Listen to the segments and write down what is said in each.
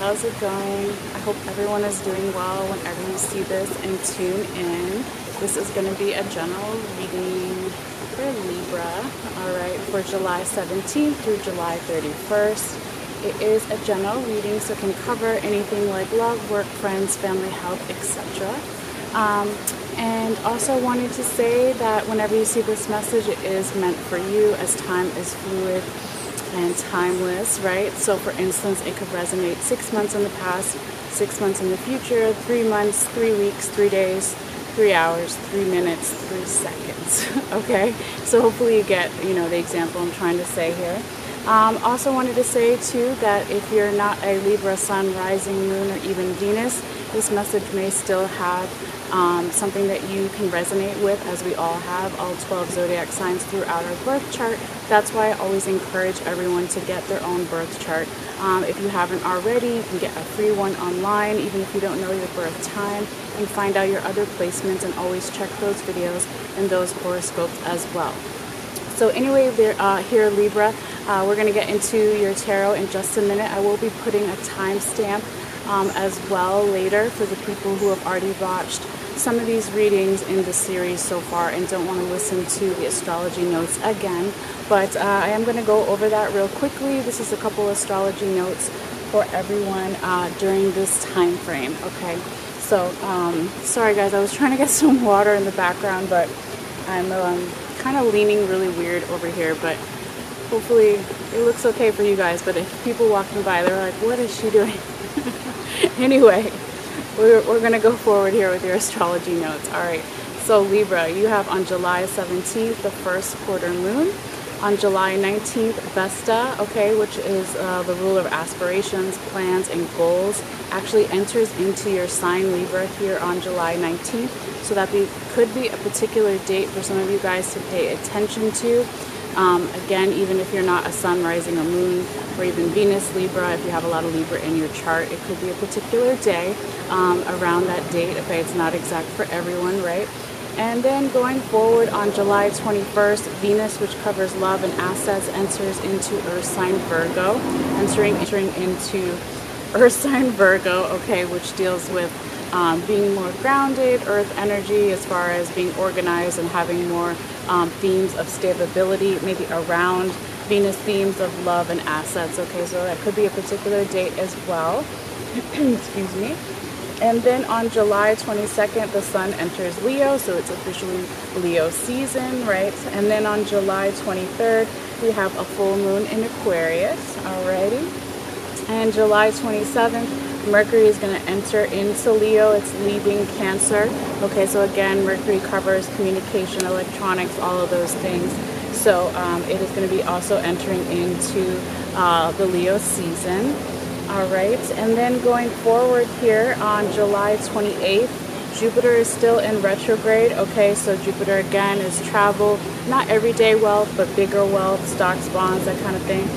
how's it going? I hope everyone is doing well whenever you see this and tune in. This is going to be a general reading for Libra, alright, for July 17th through July 31st. It is a general reading, so it can cover anything like love, work, friends, family, health, etc. And also wanted to say that whenever you see this message, it is meant for you, as time is fluid and timeless, right? So for instance, it could resonate 6 months in the past, 6 months in the future, 3 months, 3 weeks, 3 days, 3 hours, 3 minutes, 3 seconds. Okay, so hopefully you get, the example I'm trying to say here. Also wanted to say too that if you're not a Libra sun, rising, moon, or even Venus, this message may still have something that you can resonate with, as we all have, all 12 zodiac signs throughout our birth chart. That's why I always encourage everyone to get their own birth chart. If you haven't already, you can get a free one online, even if you don't know your birth time, and find out your other placements, and always check those videos and those horoscopes as well. So anyway, here Libra, we're going to get into your tarot in just a minute. I will be putting a timestamp as well later for the people who have already watched some of these readings in the series so far and don't want to listen to the astrology notes again. But I am going to go over that real quickly. This is a couple astrology notes for everyone during this time frame. Okay, so sorry guys, I was trying to get some water in the background, but I'm kind of leaning really weird over here, but hopefully it looks okay for you guys. But if people walking by, they're like, what is she doing? Anyway, we're going to go forward here with your astrology notes. All right, so Libra, you have on July 17th, the first quarter moon. On July 19th, Vesta, okay, which is the ruler of aspirations, plans, and goals, actually enters into your sign Libra here on July 19th. So that could be a particular date for some of you guys to pay attention to. Again, even if you're not a sun, rising, or moon, or even Venus Libra, if you have a lot of Libra in your chart, it could be a particular day around that date. Okay, it's not exact for everyone, right? And then going forward on July 21st, Venus, which covers love and assets, enters into Earth sign Virgo, entering into Earth sign Virgo, okay, which deals with being more grounded, earth energy, as far as being organized and having more themes of stability, maybe around Venus themes of love and assets. Okay, so that could be a particular date as well. Excuse me. And then on July 22nd, the sun enters Leo, so it's officially Leo season, right? And then on July 23rd, we have a full moon in Aquarius, alrighty. And July 27th, Mercury is going to enter into Leo. It's leaving Cancer. Okay, so again, Mercury covers communication, electronics, all of those things. So it is going to be also entering into the Leo season. All right, and then going forward here on July 28th, Jupiter is still in retrograde. Okay, so Jupiter again is travel, not everyday wealth, but bigger wealth, stocks, bonds, that kind of thing.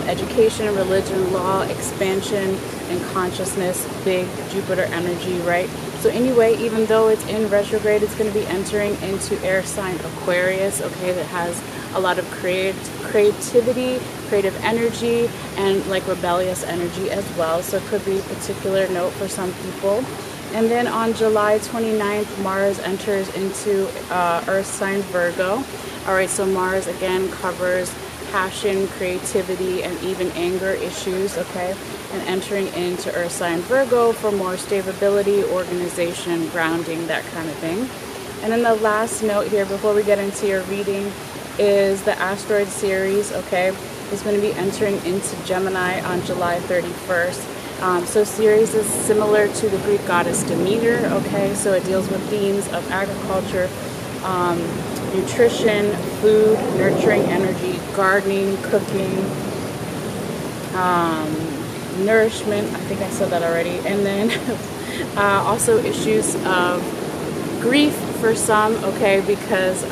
Education, religion, law, expansion, and consciousness, big Jupiter energy, right? So anyway, even though it's in retrograde, it's going to be entering into air sign Aquarius, okay, that has a lot of creativity, creative energy, and like rebellious energy as well. So it could be a particular note for some people. And then on July 29th, Mars enters into Earth sign Virgo. All right, so Mars again covers passion, creativity, and even anger issues, okay, and entering into Earth sign Virgo for more stability, organization, grounding, that kind of thing. And then the last note here before we get into your reading is the asteroid Ceres, okay, is going to be entering into Gemini on July 31st. So Ceres is similar to the Greek goddess Demeter, okay, so it deals with themes of agriculture, nutrition, food, nurturing energy, gardening, cooking, nourishment, I think I said that already, and then also issues of grief for some, okay, because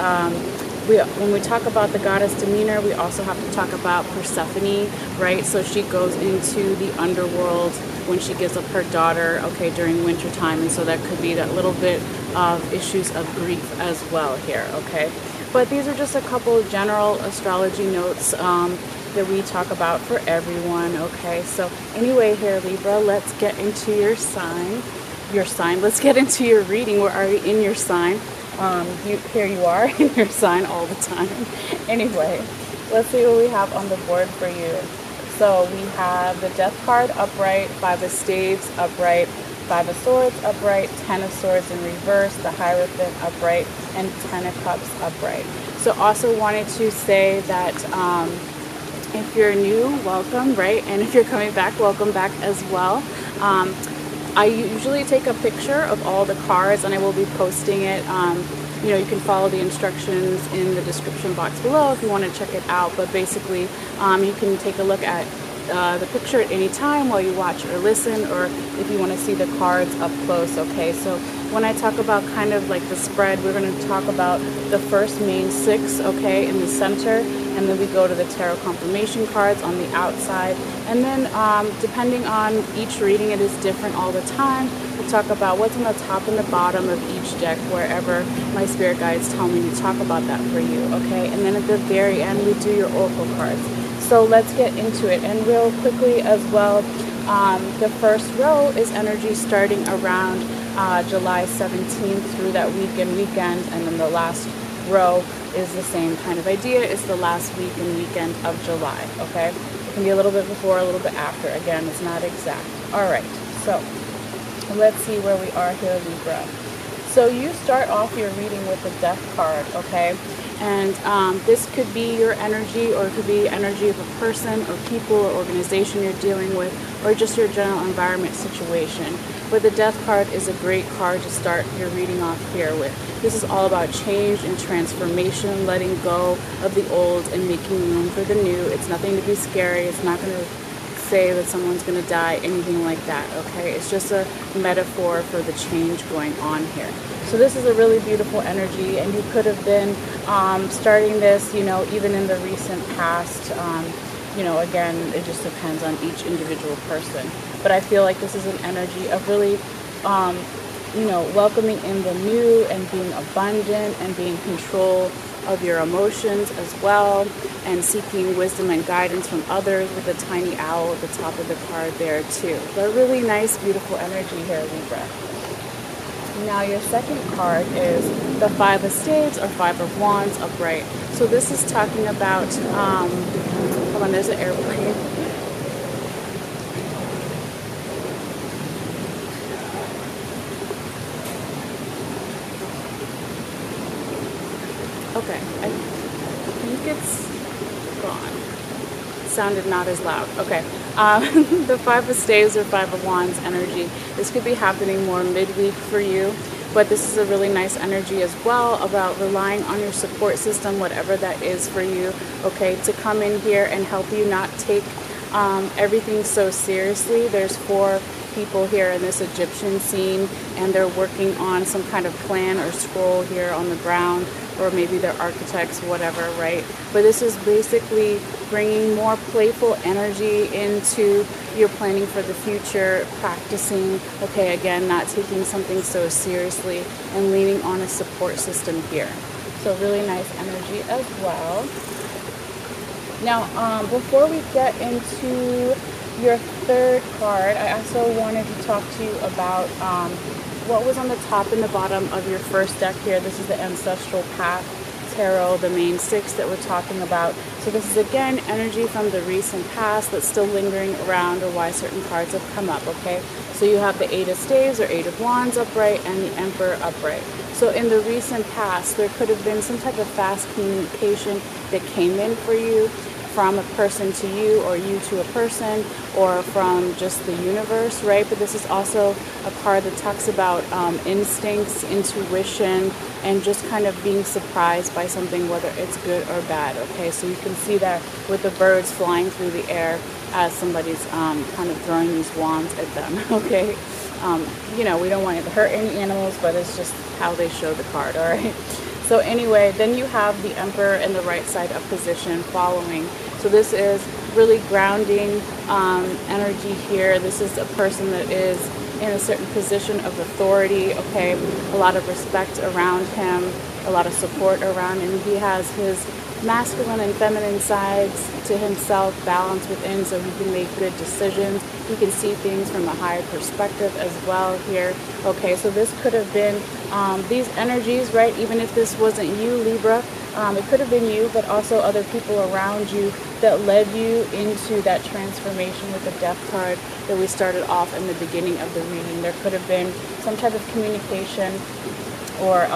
when we talk about the goddess Demeter, we also have to talk about Persephone, right? So she goes into the underworld when she gives up her daughter, okay, during winter time, and so that could be that little bit of issues of grief as well here, okay? But these are just a couple of general astrology notes that we talk about for everyone, okay? So anyway here, Libra, let's get into your sign. Let's get into your reading. We're already in your sign. Here you are in your sign all the time. Anyway, let's see what we have on the board for you. So we have the Death card upright, 5 of Staves upright, 5 of Swords upright, 10 of Swords in reverse, the Hierophant upright, and 10 of Cups upright. So also wanted to say that if you're new, welcome, right? And if you're coming back, welcome back as well. I usually take a picture of all the cards and I will be posting it. You know, you can follow the instructions in the description box below if you want to check it out. But basically, you can take a look at the picture at any time while you watch or listen, or if you want to see the cards up close, okay? So when I talk about kind of like the spread, we're going to talk about the first main 6, okay, in the center, and then we go to the tarot confirmation cards on the outside. And then depending on each reading, it is different all the time. We'll talk about what's on the top and the bottom of each deck, wherever my spirit guides tell me to talk about that for you, okay? And then at the very end, we do your oracle cards. So let's get into it. And real quickly as well, the first row is energy starting around July 17th through that weekend, and then the last row is the same kind of idea. It's the last week and weekend of July, okay? It can be a little bit before, a little bit after. Again, it's not exact. All right, so let's see where we are here, Libra. So you start off your reading with the Death card, okay? And this could be your energy, or it could be energy of a person or people or organization you're dealing with, or just your general environment situation. But the Death card is a great card to start your reading off here with. This is all about change and transformation, letting go of the old and making room for the new. It's nothing to be scary. It's not going to say that someone's going to die, anything like that, okay? It's just a metaphor for the change going on here. So this is a really beautiful energy, and you could have been starting this, you know, even in the recent past. You know, again, it just depends on each individual person. But I feel like this is an energy of really, you know, welcoming in the new and being abundant and being in control of your emotions as well, and seeking wisdom and guidance from others with a tiny owl at the top of the card there too. But really nice, beautiful energy here, Libra. Now your second card is the 5 of Staves or 5 of Wands upright. So this is talking about, hold on, there's an airplane. Okay, I think it's gone. Sounded not as loud. Okay. The 5 of Staves or 5 of Wands energy. This could be happening more midweek for you, but this is a really nice energy as well about relying on your support system, whatever that is for you, okay, to come in here and help you not take everything so seriously. There's 4 people here in this Egyptian scene, and they're working on some kind of plan or scroll here on the ground, or maybe they're architects, whatever, right? But this is basically bringing more playful energy into your planning for the future, practicing, okay, again, not taking something so seriously, and leaning on a support system here. So really nice energy as well. Now, before we get into your third card, I also wanted to talk to you about what was on the top and the bottom of your first deck here. This is the Ancestral Path Tarot, the main 6 that we're talking about. So this is again energy from the recent past that's still lingering around, or why certain cards have come up, okay? So you have the 8 of Staves or 8 of Wands upright and the Emperor upright. So in the recent past, there could have been some type of fast communication that came in for you, from a person to you, or you to a person, or from just the universe, right? But this is also a card that talks about instincts, intuition, and just kind of being surprised by something, whether it's good or bad, okay? So you can see that with the birds flying through the air as somebody's kind of throwing these wands at them, okay? You know, we don't want to hurt any animals, but it's just how they show the card, all right? So anyway, then you have the Emperor in the right side of position following. So this is really grounding energy here. This is a person that is in a certain position of authority, okay? A lot of respect around him, a lot of support around him. He has his masculine and feminine sides to himself balanced within, so he can make good decisions. He can see things from a higher perspective as well here. Okay, so this could have been these energies, right? Even if this wasn't you, Libra, it could have been you, but also other people around you that led you into that transformation with the Death card that we started off in the beginning of the reading. There could have been some type of communication or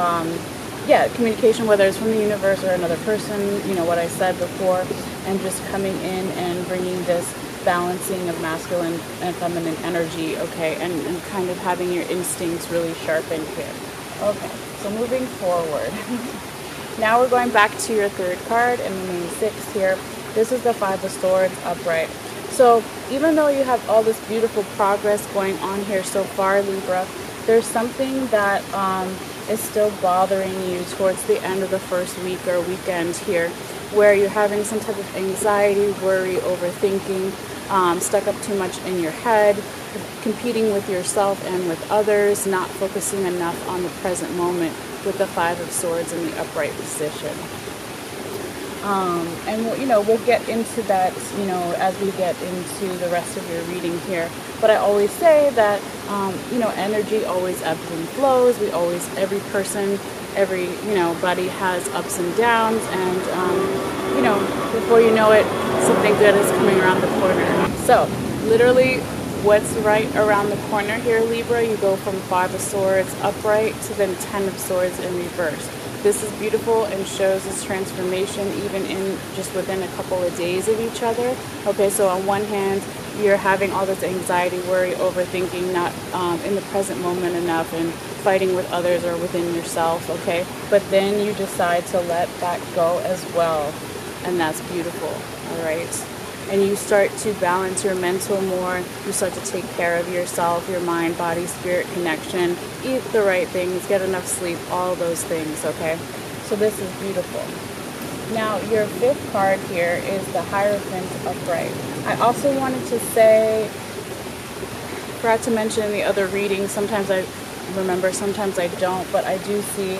communication, whether it's from the universe or another person, you know what I said before, and just coming in and bringing this balancing of masculine and feminine energy, okay, and kind of having your instincts really sharpened here. Okay, so moving forward. Now we're going back to your third card and the main six here. This is the Five of Swords upright. So even though you have all this beautiful progress going on here so far, Libra, there's something that is still bothering you towards the end of the first week or weekend here, where you're having some type of anxiety, worry, overthinking, stuck up too much in your head, competing with yourself and with others, not focusing enough on the present moment with the Five of Swords in the upright position. And we'll get into that, as we get into the rest of your reading here. But I always say that, energy always ebbs and flows. Every person, everybody has ups and downs. And, before you know it, something good is coming around the corner. So, literally, what's right around the corner here, Libra? You go from Five of Swords upright to then Ten of Swords in reverse. This is beautiful and shows this transformation even in just within a couple of days of each other. Okay, so on one hand, you're having all this anxiety, worry, overthinking, not in the present moment enough, and fighting with others or within yourself, okay? But then you decide to let that go as well, and that's beautiful, all right? And you start to balance your mental more. You start to take care of yourself, your mind, body, spirit connection. Eat the right things, get enough sleep, all those things, okay? So this is beautiful. Now, your fifth card here is the Hierophant upright. I also wanted to say, forgot to mention in the other reading, sometimes I remember, sometimes I don't, but I do see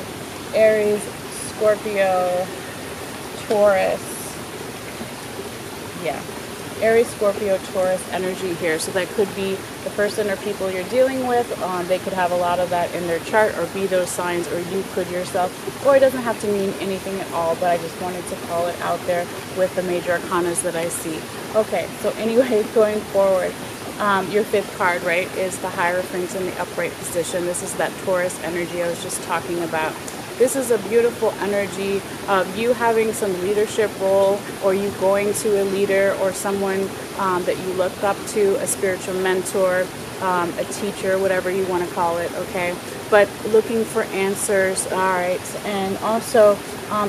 Aries, Scorpio, Taurus, Aries, Scorpio, Taurus energy here. So that could be the person or people you're dealing with. They could have a lot of that in their chart or be those signs, or you could yourself. Or it doesn't have to mean anything at all, but I just wanted to call it out there with the major arcanas that I see. Okay, so anyway, going forward, your fifth card, right, is the Hierophant in the upright position. This is that Taurus energy I was just talking about. This is a beautiful energy of you having some leadership role, or you going to a leader or someone that you look up to, a spiritual mentor, a teacher, whatever you want to call it, okay? But looking for answers, all right? And also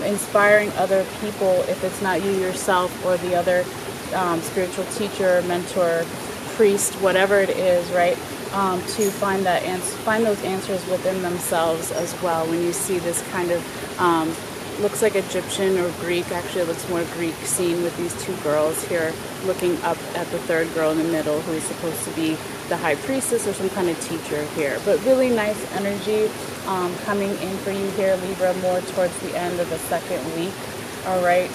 inspiring other people, if it's not you yourself or the other spiritual teacher, mentor, priest, whatever it is, right? To find those answers within themselves as well. When you see this kind of looks like Egyptian or Greek, actually it looks more Greek scene with these two girls here looking up at the third girl in the middle, who is supposed to be the high priestess or some kind of teacher here. But really nice energy coming in for you here, Libra, more towards the end of the second week. All right,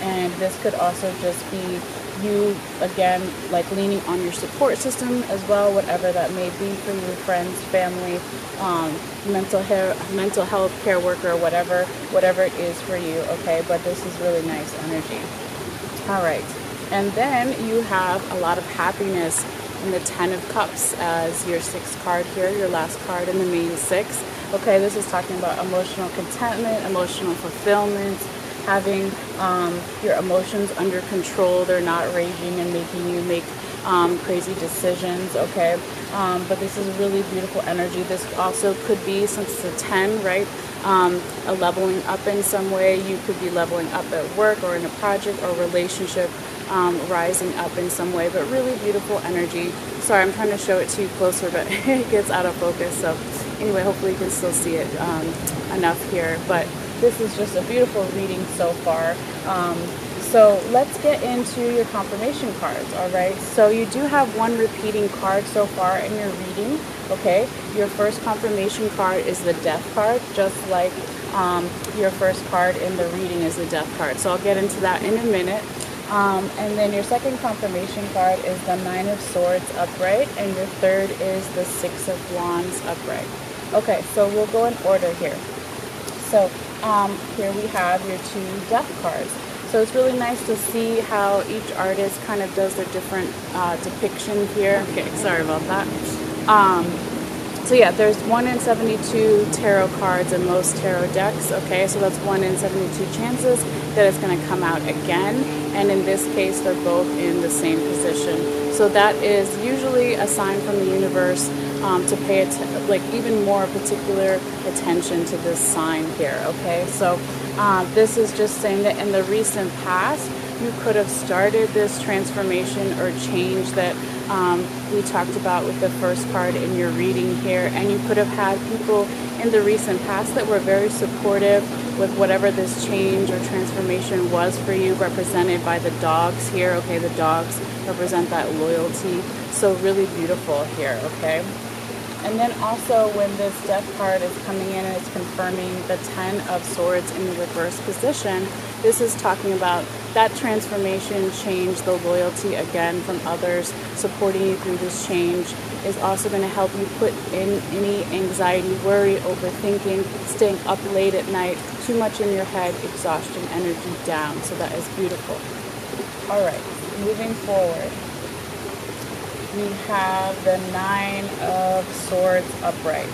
and this could also just be you, again, like leaning on your support system as well, whatever that may be for you, friends, family, mental health care worker, whatever it is for you, okay? But this is really nice energy. All right, and then you have a lot of happiness in the Ten of Cups as your sixth card here, your last card in the main six. Okay, this is talking about emotional contentment, emotional fulfillment, having your emotions under control. They're not raging and making you make crazy decisions, okay? But this is really beautiful energy. This also could be, since it's a 10, right? A leveling up in some way. You could be leveling up at work or in a project or relationship, rising up in some way, but really beautiful energy. Sorry, I'm trying to show it to you closer, but it gets out of focus. So anyway, hopefully you can still see it enough here. But this is just a beautiful reading so far. So let's get into your confirmation cards, all right? So you do have one repeating card so far in your reading, okay? Your first confirmation card is the Death card, just like your first card in the reading is the Death card. So I'll get into that in a minute. And then your second confirmation card is the Nine of Swords upright, and your third is the Six of Wands upright. Okay, so we'll go in order here. So here we have your two Death cards. So it's really nice to see how each artist kind of does their different depiction here. Okay, sorry about that. So yeah, there's 1 in 72 tarot cards in most tarot decks, okay? So that's 1 in 72 chances that it's going to come out again. And in this case, they're both in the same position. So that is usually a sign from the universe to pay like even more particular attention to this sign here, okay? So this is just saying that in the recent past, you could have started this transformation or change that we talked about with the first card in your reading here, and you could have had people in the recent past that were very supportive with whatever this change or transformation was for you, represented by the dogs here, okay? The dogs represent that loyalty, so really beautiful here, okay? And then also when this Death card is coming in and it's confirming the 10 of Swords in the reverse position, this is talking about that transformation, change, the loyalty again from others supporting you through this change is also going to help you put in any anxiety, worry, overthinking, staying up late at night, too much in your head, exhaustion, energy down. So that is beautiful. All right, moving forward. We have the Nine of Swords upright.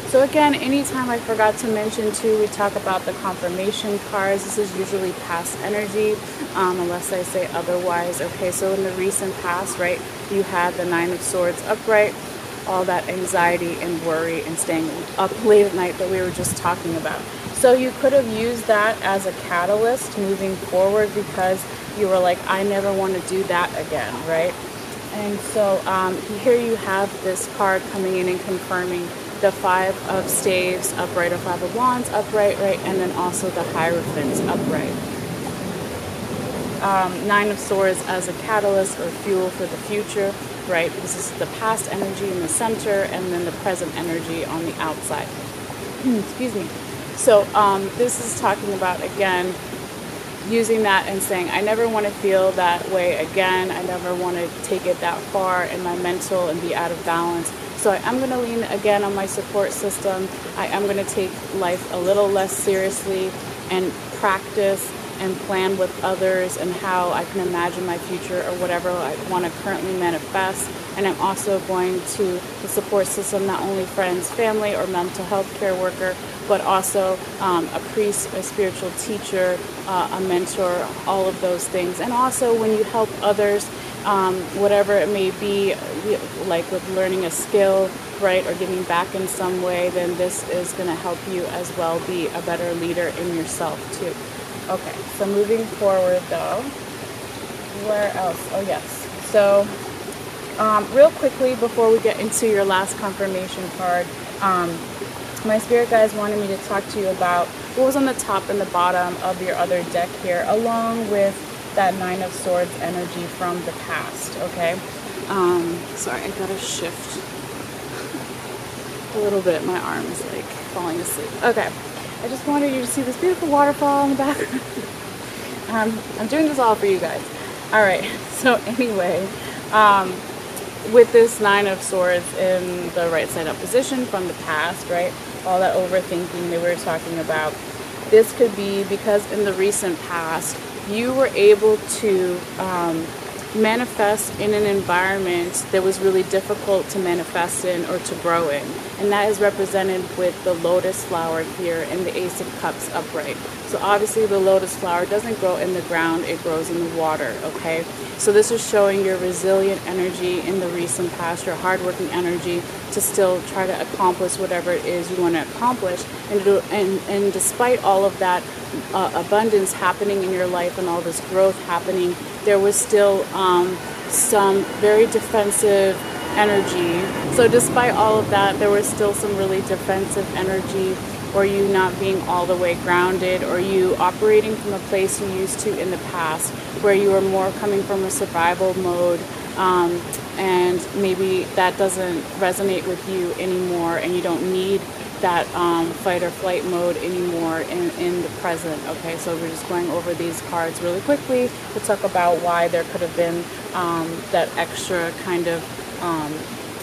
So again, anytime I forgot to mention too, we talk about the confirmation cards. This is usually past energy, unless I say otherwise. Okay, so in the recent past, right, you had the Nine of Swords upright, all that anxiety and worry and staying up late at night that we were just talking about. So you could have used that as a catalyst moving forward because you were like, I never want to do that again, right? And so here you have this card coming in and confirming the Five of Staves upright or Five of Wands upright, right? And then also the Hierophant upright. Nine of Swords as a catalyst or fuel for the future, right? This is the past energy in the center and then the present energy on the outside. Excuse me. So this is talking about, again, using that and saying, I never want to feel that way again. I never want to take it that far in my mental and be out of balance. So I am going to lean again on my support system. I am going to take life a little less seriously and practice and plan with others and how I can imagine my future or whatever I want to currently manifest. And I'm also going to the support system, not only friends, family, or mental health care worker, but also a priest, a spiritual teacher, a mentor, all of those things. And also when you help others, whatever it may be, like with learning a skill, right, or giving back in some way, then this is going to help you as well be a better leader in yourself too. Okay, so moving forward though, where else? Oh yes. So real quickly before we get into your last confirmation card, my spirit guides wanted me to talk to you about what was on the top and the bottom of your other deck here, along with that Nine of Swords energy from the past, okay? Sorry, I gotta shift a little bit. My arm is like falling asleep. Okay, I just wanted you to see this beautiful waterfall in the background. I'm doing this all for you guys. All right, so anyway, with this Nine of Swords in the right side up position from the past, right? All that overthinking that we were talking about. This could be because in the recent past, you were able to manifest in an environment that was really difficult to manifest in or to grow in. And that is represented with the lotus flower here and the Ace of Cups upright. So obviously the lotus flower doesn't grow in the ground, it grows in the water, okay? So this is showing your resilient energy in the recent past, your hardworking energy to still try to accomplish whatever it is you want to accomplish. And despite all of that abundance happening in your life and all this growth happening, there was still some very defensive energy. So despite all of that, there was still some really defensive energy, or you not being all the way grounded, or you operating from a place you used to in the past where you are more coming from a survival mode, and maybe that doesn't resonate with you anymore, and you don't need that fight or flight mode anymore in the present. Okay, so we're just going over these cards really quickly to talk about why there could have been that extra kind of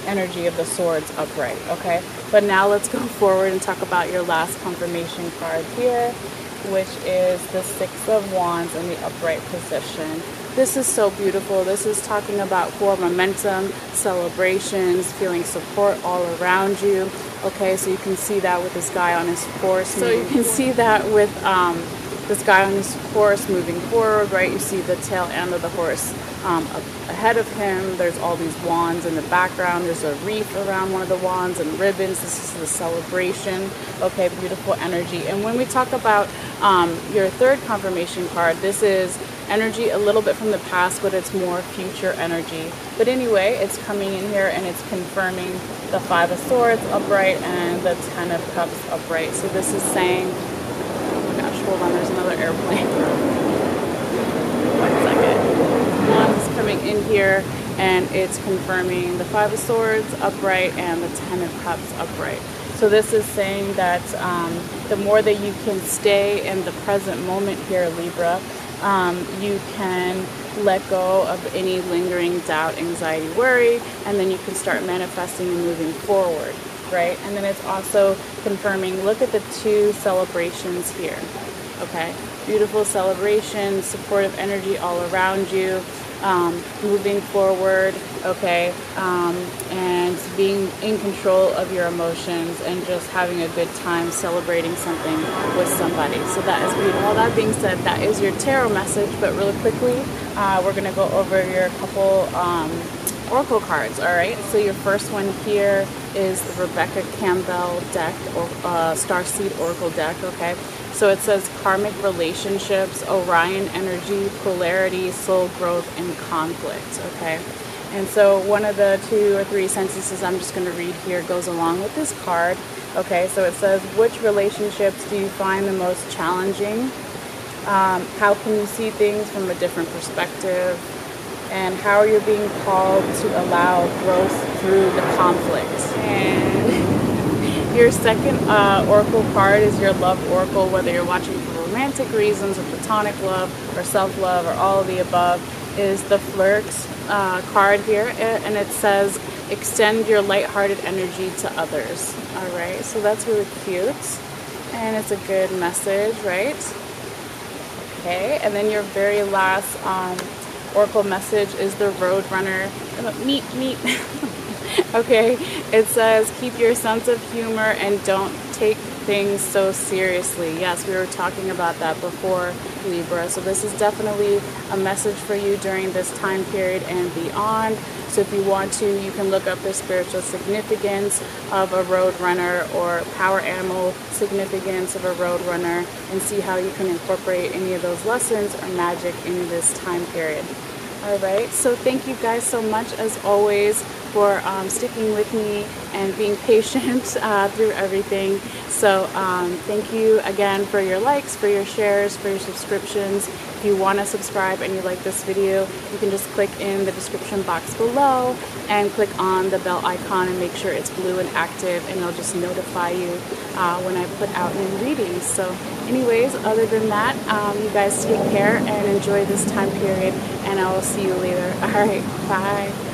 energy of the swords upright. Okay, but now let's go forward and talk about your last confirmation card here, which is the Six of Wands in the upright position. This is so beautiful. This is talking about for momentum, celebrations, feeling support all around you. Okay, so you can see that with this guy on his horse. So you can see that with this guy on his horse moving forward, right? You see the tail end of the horse up ahead of him. There's all these wands in the background. There's a wreath around one of the wands and ribbons. This is the celebration. Okay, beautiful energy. And when we talk about your third confirmation card, this is energy a little bit from the past, but it's more future energy. But anyway, it's coming in here and it's confirming the Five of Swords upright and the Ten of Cups upright. So this is saying, oh my gosh, hold on, there's another airplane. 1 second. One is coming in here and it's confirming the Five of Swords upright and the Ten of Cups upright. So this is saying that the more that you can stay in the present moment here, Libra, you can let go of any lingering doubt, anxiety, worry, and then you can start manifesting and moving forward, right? And then it's also confirming, look at the two celebrations here, okay? Beautiful celebration, supportive energy all around you, moving forward, okay, and being in control of your emotions and just having a good time celebrating something with somebody. So that is beautiful. All that being said, that is your tarot message, but really quickly, we're going to go over your couple oracle cards, all right? So your first one here is the Rebecca Campbell deck, or Starseed Oracle deck, okay? So it says karmic relationships, Orion energy, polarity, soul growth, and conflict, okay? And so one of the 2 or 3 sentences I'm just going to read here goes along with this card, okay? So it says, which relationships do you find the most challenging? How can you see things from a different perspective? And how are you being called to allow growth through the conflict? And your second oracle card is your love oracle, whether you're watching for romantic reasons or platonic love or self-love or all of the above, is the Flirt card here, and it says extend your lighthearted energy to others. All right, so that's really cute, and it's a good message, right? Okay, and then your very last oracle message is the Roadrunner. Meet. Okay, it says keep your sense of humor and don't take things so seriously. Yes, we were talking about that before, Libra. So this is definitely a message for you during this time period and beyond. So if you want to, you can look up the spiritual significance of a Roadrunner or power animal significance of a Roadrunner and see how you can incorporate any of those lessons or magic in this time period. All right, so thank you guys so much as always for sticking with me and being patient through everything. So thank you again for your likes, for your shares, for your subscriptions. If you want to subscribe and you like this video, you can just click in the description box below and click on the bell icon and make sure it's blue and active, and it'll just notify you when I put out new readings. So anyways, other than that, you guys take care and enjoy this time period, and I will see you later. All right, bye.